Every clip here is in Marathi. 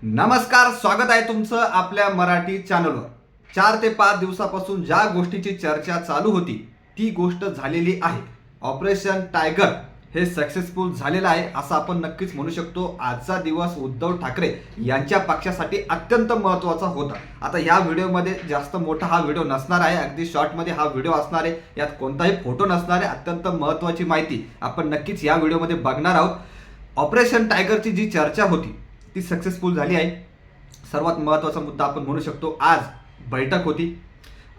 नमस्कार, स्वागत आहे तुमचं आपल्या मराठी चॅनलवर। 4 ते 5 दिवसापासून ज्या गोष्टीची चर्चा चालू होती ती गोष्ट झालेली आहे। ऑपरेशन टायगर हे सक्सेसफुल झालेलं आहे असं आपण नक्कीच म्हणू शकतो। आजचा दिवस उद्धव ठाकरे यांच्या पक्षासाठी अत्यंत महत्त्वाचा होता। आता या व्हिडिओमध्ये जास्त मोठा हा व्हिडिओ नसणार आहे, अगदी शॉर्टमध्ये हा व्हिडिओ असणार आहे। यात कोणताही फोटो नसणार आहे। अत्यंत महत्त्वाची माहिती आपण नक्कीच या व्हिडिओमध्ये बघणार आहोत। ऑपरेशन टायगरची जी चर्चा होती ती सक्सेसफुल झाली आहे। सर्वात महत्त्वाचा मुद्दा आपण म्हणू शकतो, आज बैठक होती।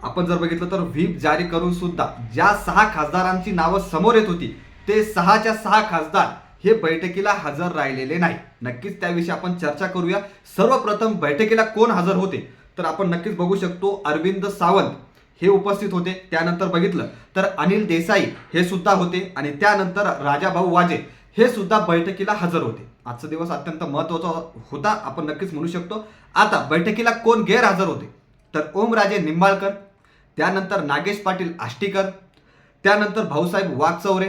आपण जर बघितलं तर व्हीप जारी करून सुद्धा ज्या 6 खासदारांची नावं समोर येत होती ते 6च्या 6 खासदार हे बैठकीला हजर राहिलेले नाही। नक्कीच त्याविषयी आपण चर्चा करूया। सर्वप्रथम बैठकीला कोण हजर होते तर आपण नक्कीच बघू शकतो, अरविंद सावंत हे उपस्थित होते। त्यानंतर बघितलं तर अनिल देसाई हे सुद्धा होते आणि त्यानंतर राजाभाऊ वाजे हे सुद्धा बैठकीला हजर होते। आजचा दिवस अत्यंत महत्त्वाचा होता, आपण नक्कीच म्हणू शकतो। आता बैठकीला कोण गैरहजर होते तर ओमराजे निंबाळकर, त्यानंतर नागेश पाटील आष्टीकर, त्यानंतर भाऊसाहेब वागचौरे,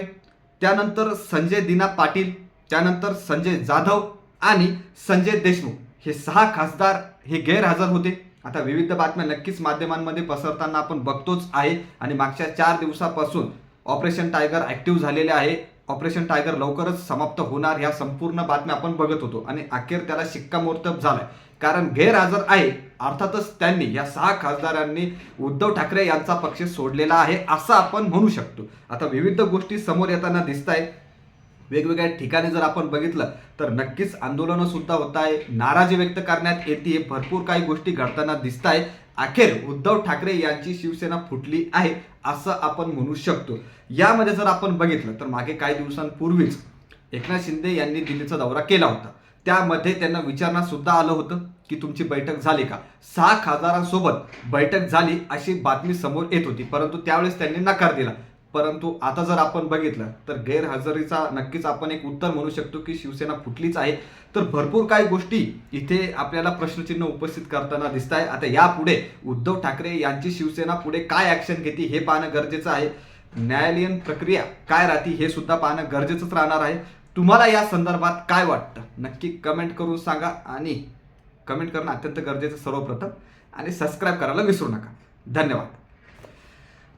त्यानंतर संजय दिना पाटील, त्यानंतर संजय जाधव आणि संजय देशमुख हे 6 खासदार हे गैरहजर होते। आता विविध बातम्या नक्कीच माध्यमांमध्ये पसरताना आपण बघतोच आहे आणि मागच्या 4 दिवसापासून ऑपरेशन टायगर ॲक्टिव्ह झालेले आहे। ऑपरेशन टायगर लवकरच समाप्त होणार ह्या संपूर्ण बातम्या आपण बघत होतो आणि अखेर त्याला शिक्कामोर्तब झालाय, कारण गैरहजर आहे। अर्थातच त्यांनी या 6 खासदारांनी उद्धव ठाकरे यांचा पक्ष सोडलेला आहे असं आपण म्हणू शकतो। आता विविध गोष्टी समोर येताना दिसत आहेत। वेगवेगळ्या ठिकाणी जर आपण बघितलं तर नक्कीच आंदोलनं सुद्धा होत आहे, नाराजी व्यक्त करण्यात येते, भरपूर काही गोष्टी घडताना दिसत आहे। अखेर उद्धव ठाकरे यांची शिवसेना फुटली आहे असं आपण म्हणू शकतो। यामध्ये जर आपण बघितलं तर मागे काही दिवसांपूर्वीच एकनाथ शिंदे यांनी दिल्लीचा दौरा केला होता। त्यामध्ये त्यांना विचारण्यात सुद्धा आलं होतं की तुमची बैठक झाली का। 6 खासदारांसोबत बैठक झाली अशी बातमी समोर येत होती, परंतु त्यावेळेस त्यांनी नकार दिला। परंतु आता जर आपण बघितलं तर गैरहजेरीचा नक्कीच आपण एक उत्तर म्हणू शकतो की शिवसेना फुटलीच आहे। तर भरपूर काही गोष्टी इथे आपल्याला प्रश्नचिन्ह उपस्थित करताना दिसत आहे। आता यापुढे उद्धव ठाकरे यांची शिवसेना पुढे काय ॲक्शन घेते हे पाहणं गरजेचं आहे। न्यायालयीन प्रक्रिया काय राहते हे सुद्धा पाहणं गरजेचंच राहणार आहे। तुम्हाला या संदर्भात काय वाटतं नक्की कमेंट करून सांगा आणि कमेंट करणं अत्यंत गरजेचं सर्वप्रथम, आणि सबस्क्राईब करायला विसरू नका। धन्यवाद।